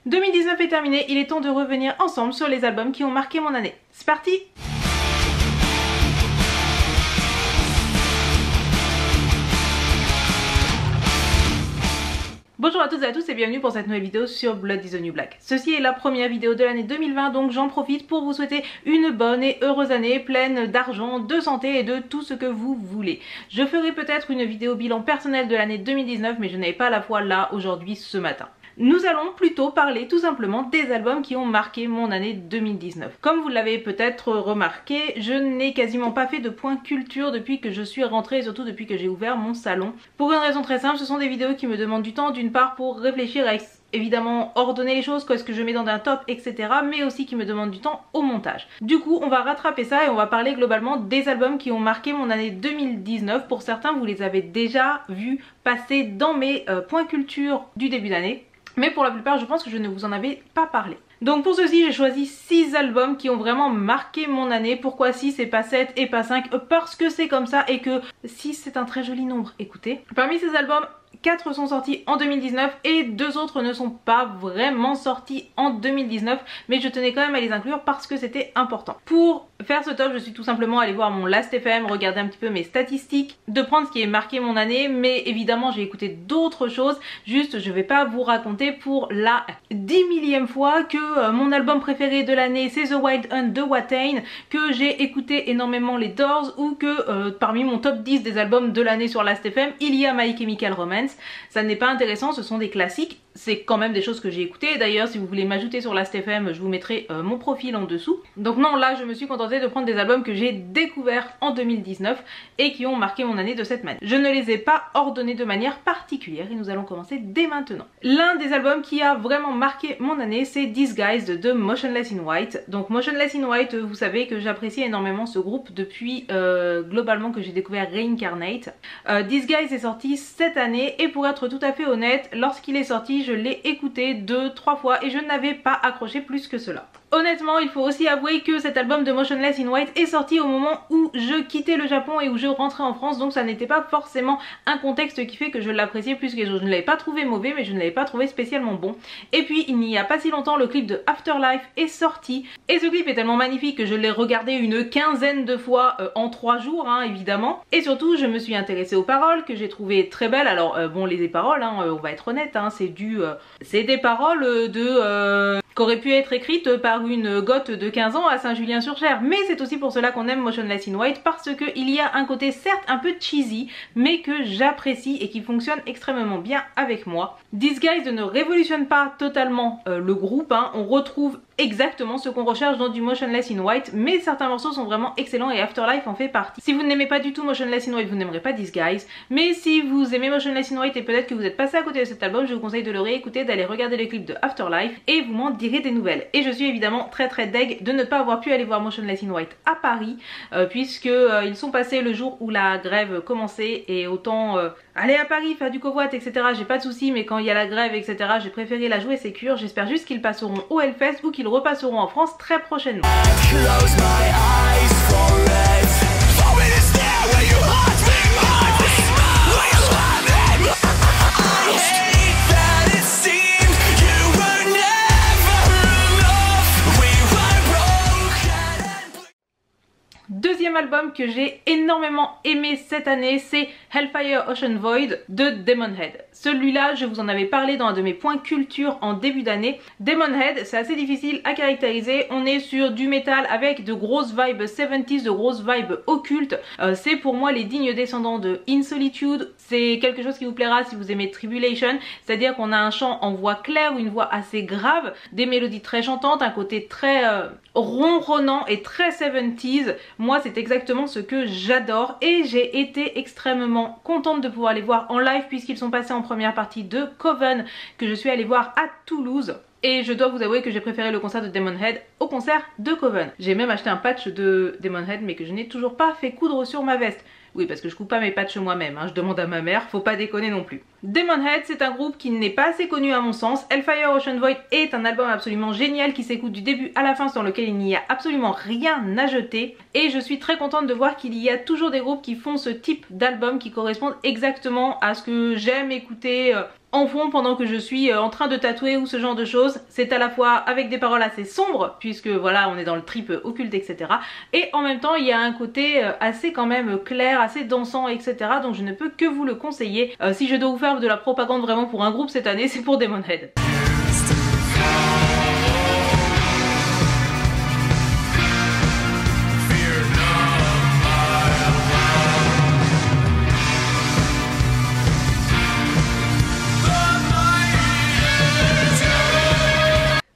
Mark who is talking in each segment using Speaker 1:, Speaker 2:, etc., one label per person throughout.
Speaker 1: 2019 est terminé, il est temps de revenir ensemble sur les albums qui ont marqué mon année. C'est parti! Bonjour à toutes et à tous et bienvenue pour cette nouvelle vidéo sur Blood is the New Black. Ceci est la première vidéo de l'année 2020, donc j'en profite pour vous souhaiter une bonne et heureuse année pleine d'argent, de santé et de tout ce que vous voulez. Je ferai peut-être une vidéo bilan personnel de l'année 2019 mais je n'avais pas la foi là aujourd'hui ce matin. Nous allons plutôt parler tout simplement des albums qui ont marqué mon année 2019. Comme vous l'avez peut-être remarqué, je n'ai quasiment pas fait de point culture depuis que je suis rentrée et surtout depuis que j'ai ouvert mon salon. Pour une raison très simple, ce sont des vidéos qui me demandent du temps, d'une part pour réfléchir à évidemment ordonner les choses, qu'est-ce que je mets dans un top, etc. mais aussi qui me demandent du temps au montage. Du coup, on va rattraper ça et on va parler globalement des albums qui ont marqué mon année 2019. Pour certains, vous les avez déjà vus passer dans mes points culture du début d'année. Mais pour la plupart, je pense que je ne vous en avais pas parlé. Donc pour ceci, j'ai choisi 6 albums qui ont vraiment marqué mon année. Pourquoi 6 et pas 7 et pas 5? Parce que c'est comme ça et que 6 c'est un très joli nombre, écoutez. Parmi ces albums, 4 sont sortis en 2019 et 2 autres ne sont pas vraiment sortis en 2019, mais je tenais quand même à les inclure parce que c'était important. Pour faire ce top, je suis tout simplement allée voir mon Last.fm, regarder un petit peu mes statistiques, de prendre ce qui est marqué mon année, mais évidemment j'ai écouté d'autres choses. Juste, je vais pas vous raconter pour la 10 millième fois que mon album préféré de l'année c'est The Wild Hunt de Watain, que j'ai écouté énormément les Doors ou que parmi mon top 10 des albums de l'année sur Last.fm, il y a My Chemical Romance. Ça n'est pas intéressant, ce sont des classiques, c'est quand même des choses que j'ai écoutées. D'ailleurs, si vous voulez m'ajouter sur Last.fm, je vous mettrai mon profil en dessous. Donc non, là je me suis contentée de prendre des albums que j'ai découverts en 2019 et qui ont marqué mon année de cette manière. Je ne les ai pas ordonnés de manière particulière et nous allons commencer dès maintenant. L'un des albums qui a vraiment marqué mon année, c'est Disguised de Motionless in White. Donc Motionless in White, vous savez que j'apprécie énormément ce groupe depuis globalement que j'ai découvert Reincarnate. Disguised est sorti cette année et pour être tout à fait honnête, lorsqu'il est sorti, je l'ai écouté 2-3 fois et je n'avais pas accroché plus que cela. Honnêtement, il faut aussi avouer que cet album de Motionless in White est sorti au moment où je quittais le Japon et où je rentrais en France, donc ça n'était pas forcément un contexte qui fait que je l'appréciais plus que les autres. Je ne l'avais pas trouvé mauvais, mais je ne l'avais pas trouvé spécialement bon. Et puis, il n'y a pas si longtemps, le clip de Afterlife est sorti. Et ce clip est tellement magnifique que je l'ai regardé une quinzaine de fois en 3 jours, hein, évidemment. Et surtout, je me suis intéressée aux paroles, que j'ai trouvées très belles. Alors, bon, les paroles, hein, on va être honnête, hein, c'est des paroles qu'aurait pu être écrites par une goth de 15 ans à Saint-Julien-sur-Cher. Mais c'est aussi pour cela qu'on aime Motionless in White, parce qu'il y a un côté certes un peu cheesy, mais que j'apprécie et qui fonctionne extrêmement bien avec moi. Disguised ne révolutionne pas totalement le groupe, hein. On retrouve exactement ce qu'on recherche dans du Motionless in White, mais certains morceaux sont vraiment excellents et Afterlife en fait partie. Si vous n'aimez pas du tout Motionless in White, vous n'aimerez pas Disguised, mais si vous aimez Motionless in White et peut-être que vous êtes passé à côté de cet album, je vous conseille de le réécouter, d'aller regarder le clip de Afterlife et vous m'en direz des nouvelles. Et je suis évidemment très deg de ne pas avoir pu aller voir Motionless in White à Paris, puisque ils sont passés le jour où la grève commençait et autant aller à Paris, faire du covoit, etc. j'ai pas de soucis, mais quand il y a la grève, etc. j'ai préféré la jouer sécure. J'espère juste qu'ils passeront au Hellfest ou qu'ils repasseront en France très prochainement. Deuxième album que j'ai énormément aimé cette année, c'est Hellfire Ocean Void de Demonhead. Celui-là, je vous en avais parlé dans un de mes points culture en début d'année. Demonhead, c'est assez difficile à caractériser. On est sur du métal avec de grosses vibes 70s, de grosses vibes occultes. C'est pour moi les dignes descendants de In Solitude. C'est quelque chose qui vous plaira si vous aimez Tribulation, c'est-à-dire qu'on a un chant en voix claire ou une voix assez grave, des mélodies très chantantes, un côté très ronronnant et très 70s. Moi, c'est exactement ce que j'adore et j'ai été extrêmement contente de pouvoir les voir en live puisqu'ils sont passés en première partie de Coven que je suis allée voir à Toulouse. Et je dois vous avouer que j'ai préféré le concert de Demonhead au concert de Coven. J'ai même acheté un patch de Demonhead mais que je n'ai toujours pas fait coudre sur ma veste. Oui, parce que je coupe pas mes patchs moi-même, hein. Je demande à ma mère, faut pas déconner non plus. Demonhead, c'est un groupe qui n'est pas assez connu à mon sens. Hellfire Ocean Void est un album absolument génial qui s'écoute du début à la fin, sur lequel il n'y a absolument rien à jeter. Et je suis très contente de voir qu'il y a toujours des groupes qui font ce type d'album qui correspondent exactement à ce que j'aime écouter en fond pendant que je suis en train de tatouer ou ce genre de choses. C'est à la fois avec des paroles assez sombres, puisque voilà, on est dans le trip occulte, etc. Et en même temps, il y a un côté assez quand même clair, assez dansant, etc. Donc je ne peux que vous le conseiller. Si je dois vous faire de la propagande vraiment pour un groupe cette année, c'est pour Demonhead.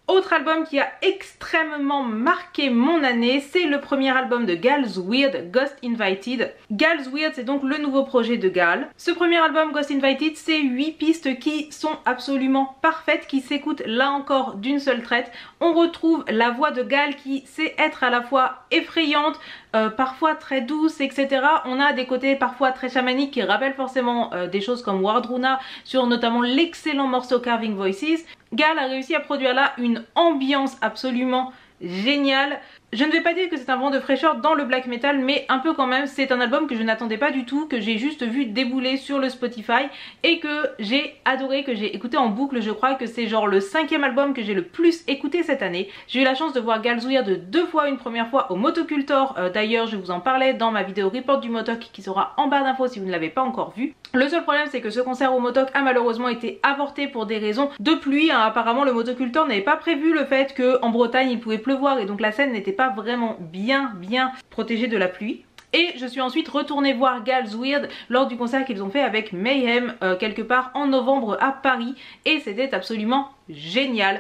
Speaker 1: Autre album qui a extrêmement marqué mon année, c'est le premier album de Gals Weird, Ghost Invited. Gals Weird, c'est donc le nouveau projet de Gal. Ce premier album, Ghost Invited, c'est 8 pistes qui sont absolument parfaites, qui s'écoutent là encore d'une seule traite. On retrouve la voix de Gal qui sait être à la fois effrayante, parfois très douce, etc. On a des côtés parfois très chamaniques qui rappellent forcément des choses comme Wardruna sur notamment l'excellent morceau Carving Voices. Gal a réussi à produire là une ambiance absolument géniale. Je ne vais pas dire que c'est un vent de fraîcheur dans le black metal, mais un peu quand même. C'est un album que je n'attendais pas du tout, que j'ai juste vu débouler sur le Spotify et que j'ai adoré, que j'ai écouté en boucle. Je crois que c'est genre le 5e album que j'ai le plus écouté cette année. J'ai eu la chance de voir Gals Weird 2 fois, une première fois au Motocultor. D'ailleurs, je vous en parlais dans ma vidéo report du Motoc qui sera en barre d'infos si vous ne l'avez pas encore vu. Le seul problème, c'est que ce concert au Motoc a malheureusement été avorté pour des raisons de pluie. Apparemment, le Motocultor n'avait pas prévu le fait qu'en Bretagne il pouvait pleuvoir et donc la scène n'était pas vraiment bien protégée de la pluie. Et je suis ensuite retournée voir Gals Weird lors du concert qu'ils ont fait avec Mayhem quelque part en novembre à Paris et c'était absolument génial.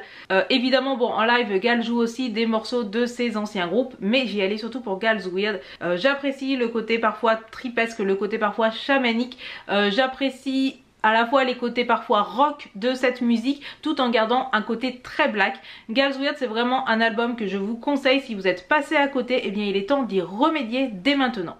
Speaker 1: Évidemment bon, en live Gal joue aussi des morceaux de ses anciens groupes, mais j'y allais surtout pour Gals Weird. J'apprécie le côté parfois tripesque, le côté parfois chamanique, j'apprécie à la fois les côtés parfois rock de cette musique tout en gardant un côté très black. Gals Weird, c'est vraiment un album que je vous conseille. Si vous êtes passé à côté, eh bien il est temps d'y remédier dès maintenant.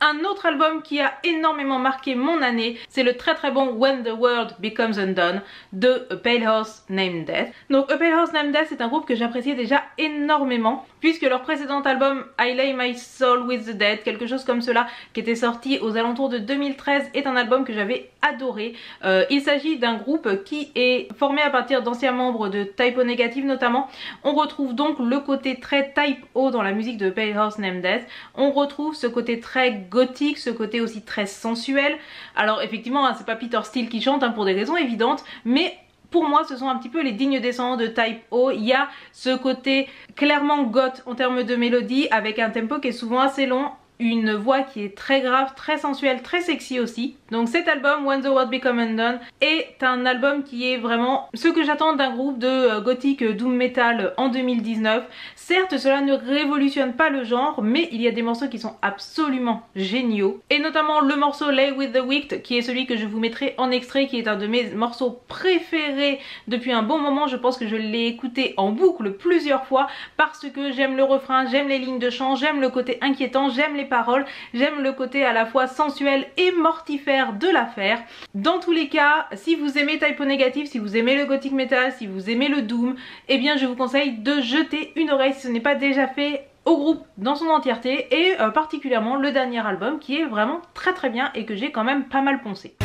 Speaker 1: Un autre album qui a énormément marqué mon année, c'est le très très bon When the World Becomes Undone de A Pale Horse Named Death. Donc A Pale Horse Named Death, c'est un groupe que j'appréciais déjà énormément puisque leur précédent album I Lay My Soul With The Dead, quelque chose comme cela, qui était sorti aux alentours de 2013, est un album que j'avais adoré. Il s'agit d'un groupe qui est formé à partir d'anciens membres de Type O Negative notamment. On retrouve donc le côté très Type O dans la musique de Pale Horse Named Death. On retrouve ce côté très gothique, ce côté aussi très sensuel. Alors effectivement hein, c'est pas Peter Steele qui chante hein, pour des raisons évidentes, mais pour moi ce sont un petit peu les dignes descendants de Type O. Il y a ce côté clairement goth en termes de mélodie avec un tempo qui est souvent assez long, une voix qui est très grave, très sensuelle, très sexy aussi. Donc cet album, When the World Becomes Undone, est un album qui est vraiment ce que j'attends d'un groupe de gothique doom metal en 2019. Certes, cela ne révolutionne pas le genre, mais il y a des morceaux qui sont absolument géniaux. Et notamment le morceau Lay With The Wicked, qui est celui que je vous mettrai en extrait, qui est un de mes morceaux préférés depuis un bon moment. Je pense que je l'ai écouté en boucle plusieurs fois parce que j'aime le refrain, j'aime les lignes de chant, j'aime le côté inquiétant, j'aime les paroles, j'aime le côté à la fois sensuel et mortifère de l'affaire. Dans tous les cas, si vous aimez Type O Negative, si vous aimez le gothic metal, si vous aimez le doom, eh bien je vous conseille de jeter une oreille si ce n'est pas déjà fait au groupe dans son entièreté et particulièrement le dernier album qui est vraiment très très bien et que j'ai quand même pas mal poncé.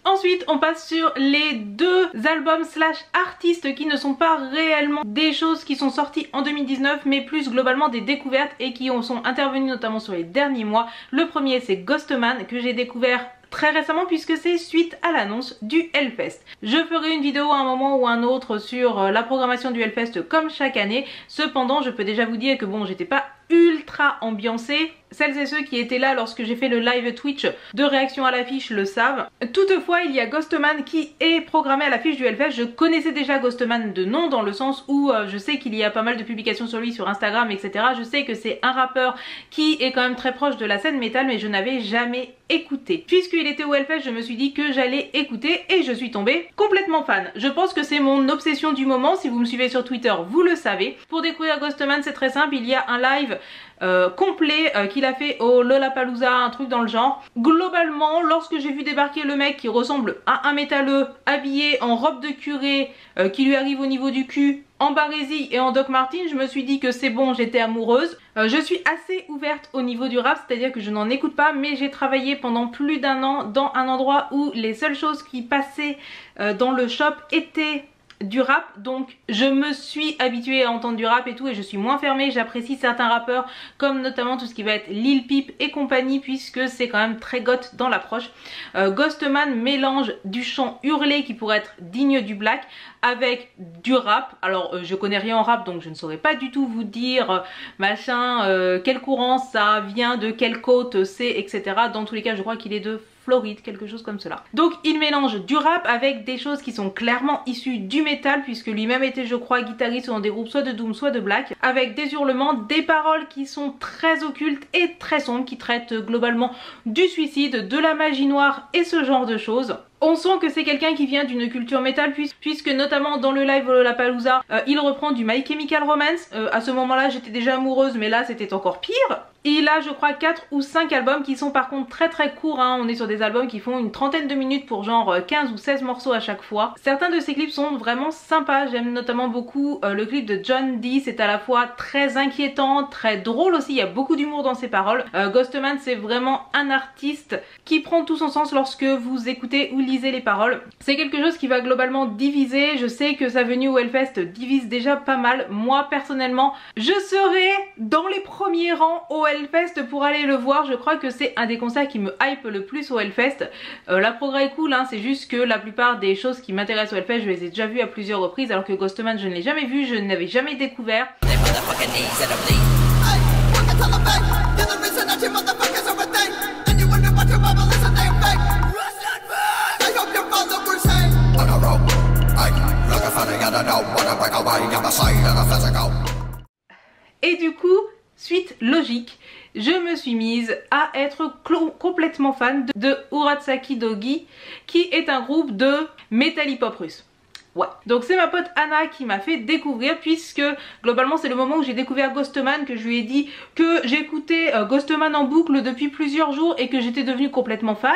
Speaker 1: Ensuite, on passe sur les deux albums slash artistes qui ne sont pas réellement des choses qui sont sorties en 2019 mais plus globalement des découvertes et qui sont intervenues notamment sur les derniers mois. Le premier c'est Ghostman que j'ai découvert très récemment puisque c'est suite à l'annonce du Hellfest. Je ferai une vidéo à un moment ou un autre sur la programmation du Hellfest comme chaque année. Cependant, je peux déjà vous dire que bon, j'étais pas ultra ambiancée. Celles et ceux qui étaient là lorsque j'ai fait le live Twitch de réaction à l'affiche le savent. Toutefois, il y a Ghostman qui est programmé à l'affiche du Hellfest. Je connaissais déjà Ghostman de nom, dans le sens où je sais qu'il y a pas mal de publications sur lui sur Instagram, etc. Je sais que c'est un rappeur qui est quand même très proche de la scène métal, mais je n'avais jamais écouté. Puisqu'il était au Hellfest, je me suis dit que j'allais écouter et je suis tombée complètement fan. Je pense que c'est mon obsession du moment. Si vous me suivez sur Twitter, vous le savez. Pour découvrir Ghostman, c'est très simple. Il y a un live complet qu'il a fait au Lollapalooza, un truc dans le genre. Globalement, lorsque j'ai vu débarquer le mec qui ressemble à un métalleux habillé en robe de curé qui lui arrive au niveau du cul, en barésie et en Doc Martens, je me suis dit que c'est bon, j'étais amoureuse. Je suis assez ouverte au niveau du rap, c'est à dire que je n'en écoute pas, mais j'ai travaillé pendant plus d'1 an dans un endroit où les seules choses qui passaient dans le shop étaient du rap, donc je me suis habituée à entendre du rap et tout, et je suis moins fermée. J'apprécie certains rappeurs comme notamment tout ce qui va être Lil Peep et compagnie, puisque c'est quand même très goth dans l'approche. Ghostman mélange du chant hurlé qui pourrait être digne du black avec du rap. Alors je connais rien en rap, donc je ne saurais pas du tout vous dire machin quel courant ça vient, de quelle côte c'est, etc. Dans tous les cas je crois qu'il est de Floride, quelque chose comme cela. Donc il mélange du rap avec des choses qui sont clairement issues du métal, puisque lui-même était, je crois, guitariste dans des groupes soit de doom soit de black, avec des hurlements, des paroles qui sont très occultes et très sombres, qui traitent globalement du suicide, de la magie noire et ce genre de choses. On sent que c'est quelqu'un qui vient d'une culture métal, puisque notamment dans le live Lollapalooza, il reprend du My Chemical Romance. À ce moment-là, j'étais déjà amoureuse, mais là, c'était encore pire. Il a, je crois, 4 ou 5 albums qui sont par contre très très courts, hein. On est sur des albums qui font une trentaine de minutes pour genre 15 ou 16 morceaux à chaque fois. Certains de ces clips sont vraiment sympas. J'aime notamment beaucoup le clip de John D. C'est à la fois très inquiétant, très drôle aussi. Il y a beaucoup d'humour dans ses paroles. Ghostman, c'est vraiment un artiste qui prend tout son sens lorsque vous écoutez ou lisez les paroles. C'est quelque chose qui va globalement diviser. Je sais que sa venue au Hellfest divise déjà pas mal. Moi personnellement, je serai dans les premiers rangs au Hellfest pour aller le voir. Je crois que c'est un des concerts qui me hype le plus au Hellfest. La progrès est cool, hein, c'est juste que la plupart des choses qui m'intéressent au Hellfest, je les ai déjà vues à plusieurs reprises, alors que Ghostman je ne l'ai jamais vu, je ne l'avais jamais découvert. Et du coup, suite logique, je me suis mise à être complètement fan de Uratsaki Dogi, qui est un groupe de metal hip-hop russe. Ouais, donc c'est ma pote Anna qui m'a fait découvrir, puisque globalement c'est le moment où j'ai découvert Ghostman, que je lui ai dit que j'écoutais Ghostman en boucle depuis plusieurs jours et que j'étais devenue complètement fan.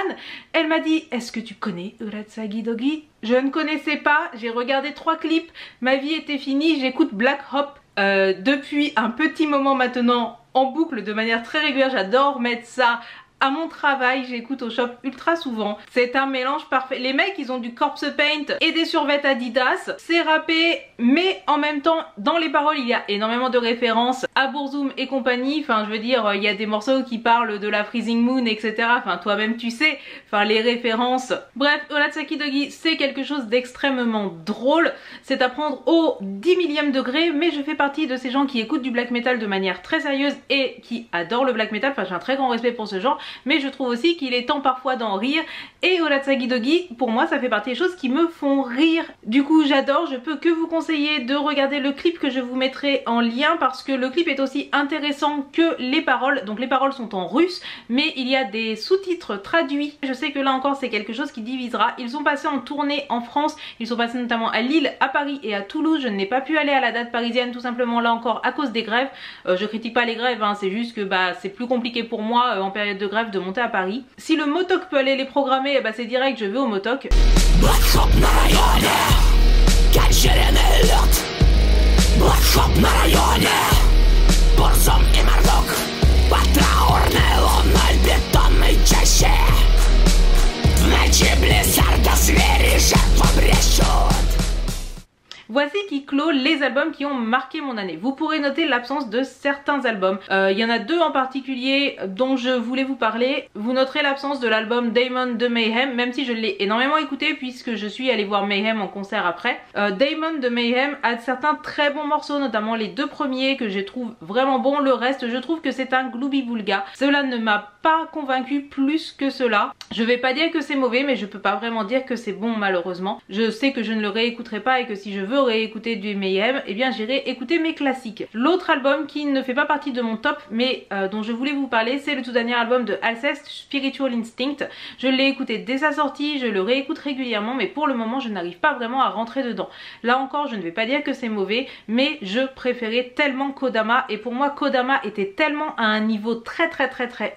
Speaker 1: Elle m'a dit: est-ce que tu connais Uratsaki Dogi? Je ne connaissais pas, j'ai regardé 3 clips, ma vie était finie, j'écoute Black Hop depuis un petit moment maintenant en boucle de manière très régulière. J'adore mettre ça à mon travail, j'écoute au shop ultra souvent. C'est un mélange parfait. Les mecs, ils ont du corpse paint et des survêtements Adidas. C'est rappé, mais en même temps, dans les paroles, il y a énormément de références à Burzum et compagnie. Enfin, je veux dire, il y a des morceaux qui parlent de la Freezing Moon, etc. Enfin, toi-même, tu sais. Enfin, les références. Bref, Uratsaki Dogi, c'est quelque chose d'extrêmement drôle. C'est à prendre au 10 millième degré, mais je fais partie de ces gens qui écoutent du black metal de manière très sérieuse et qui adorent le black metal. Enfin, j'ai un très grand respect pour ce genre. Mais je trouve aussi qu'il est temps parfois d'en rire, et Uratsaki Dogi, pour moi, ça fait partie des choses qui me font rire. Du coup, j'adore, je peux que vous conseiller de regarder le clip que je vous mettrai en lien, parce que le clip est aussi intéressant que les paroles. Donc les paroles sont en russe, mais il y a des sous-titres traduits. Je sais que là encore, c'est quelque chose qui divisera. Ils sont passés en tournée en France, ils sont passés notamment à Lille, à Paris et à Toulouse. Je n'ai pas pu aller à la date parisienne, tout simplement là encore à cause des grèves. Je critique pas les grèves, hein, c'est juste que bah, c'est plus compliqué pour moi en période de grève de monter à Paris. Si le Motok peut aller les programmer, bah c'est direct, je vais au Motok. Voici qui clôt les albums qui ont marqué mon année. Vous pourrez noter l'absence de certains albums. Il y en a deux en particulier dont je voulais vous parler. Vous noterez l'absence de l'album Damon de Mayhem, même si je l'ai énormément écouté puisque je suis allée voir Mayhem en concert après. Damon de Mayhem a certains très bons morceaux, notamment les deux premiers que je trouve vraiment bons. Le reste, je trouve que c'est un gloubi-boulga. Cela ne m'a pas convaincu plus que cela. Je vais pas dire que c'est mauvais, mais je peux pas vraiment dire que c'est bon malheureusement. Je sais que je ne le réécouterai pas et que si je veux réécouter du Mayhem, eh bien j'irai écouter mes classiques. L'autre album qui ne fait pas partie de mon top, mais dont je voulais vous parler, c'est le tout dernier album de Alcest, Spiritual Instinct. Je l'ai écouté dès sa sortie, je le réécoute régulièrement, mais pour le moment je n'arrive pas vraiment à rentrer dedans. Là encore, je ne vais pas dire que c'est mauvais, mais je préférais tellement Kodama, et pour moi Kodama était tellement à un niveau très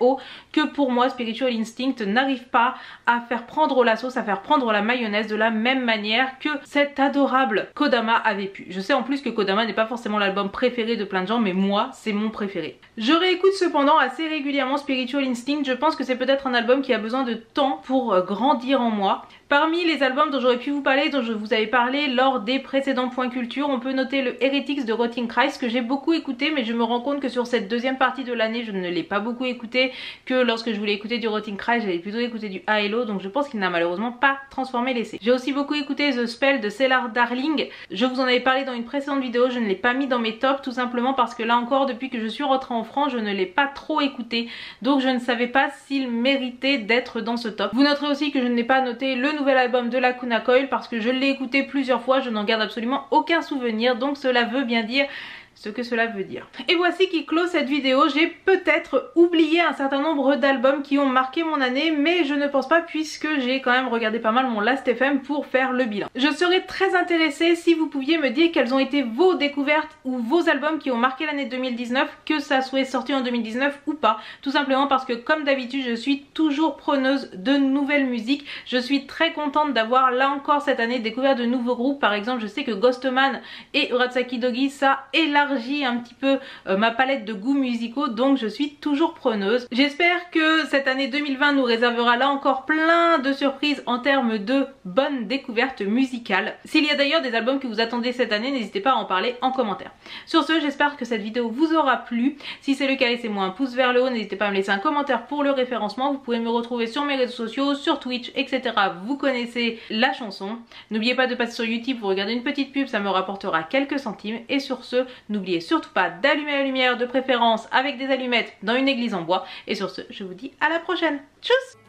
Speaker 1: haut que pour moi Spiritual Instinct n'arrive pas à faire prendre la sauce, à faire prendre la mayonnaise de la même manière que cet adorable Kodama avait pu. Je sais en plus que Kodama n'est pas forcément l'album préféré de plein de gens, mais moi c'est mon préféré. Je réécoute cependant assez régulièrement Spiritual Instinct. Je pense que c'est peut-être un album qui a besoin de temps pour grandir en moi. Parmi les albums dont j'aurais pu vous parler, dont je vous avais parlé lors des précédents points culture, on peut noter le Heretics de Rotting Christ que j'ai beaucoup écouté, mais je me rends compte que sur cette deuxième partie de l'année je ne l'ai pas beaucoup écouté, que lorsque je voulais écouter du Rotting Christ j'avais plutôt écouté du Halo, donc je pense qu'il n'a malheureusement pas transformé l'essai. J'ai aussi beaucoup écouté The Spell de Cellar Darling. Je vous en avais parlé dans une précédente vidéo, je ne l'ai pas mis dans mes tops tout simplement parce que là encore depuis que je suis rentrée en France je ne l'ai pas trop écouté, donc je ne savais pas s'il méritait d'être dans ce top. Vous noterez aussi que je n'ai pas noté le nouvel album de Lacuna Coil parce que je l'ai écouté plusieurs fois, je n'en garde absolument aucun souvenir, donc cela veut bien dire ce que cela veut dire. Et voici qui clôt cette vidéo. J'ai peut-être oublié un certain nombre d'albums qui ont marqué mon année, mais je ne pense pas puisque j'ai quand même regardé pas mal mon Last.fm pour faire le bilan. Je serais très intéressée si vous pouviez me dire quelles ont été vos découvertes ou vos albums qui ont marqué l'année 2019, que ça soit sorti en 2019 ou pas. Tout simplement parce que comme d'habitude je suis toujours preneuse de nouvelles musiques. Je suis très contente d'avoir là encore cette année découvert de nouveaux groupes. Par exemple je sais que Ghostman et Urasaki Dogi ça élargit un petit peu ma palette de goûts musicaux, donc je suis toujours preneuse. J'espère que cette année 2020 nous réservera là encore plein de surprises en termes de bonnes découvertes musicales. S'il y a d'ailleurs des albums que vous attendez cette année, n'hésitez pas à en parler en commentaire. Sur ce, j'espère que cette vidéo vous aura plu. Si c'est le cas, laissez-moi un pouce vers le haut, n'hésitez pas à me laisser un commentaire pour le référencement. Vous pouvez me retrouver sur mes réseaux sociaux, sur Twitch, etc. Vous connaissez la chanson. N'oubliez pas de passer sur YouTube pour regarder une petite pub, ça me rapportera quelques centimes. Et sur ce, n'oubliez surtout pas d'allumer la lumière, de préférence avec des allumettes dans une église en bois. Et sur ce, je vous dis à la prochaine. Tchuss!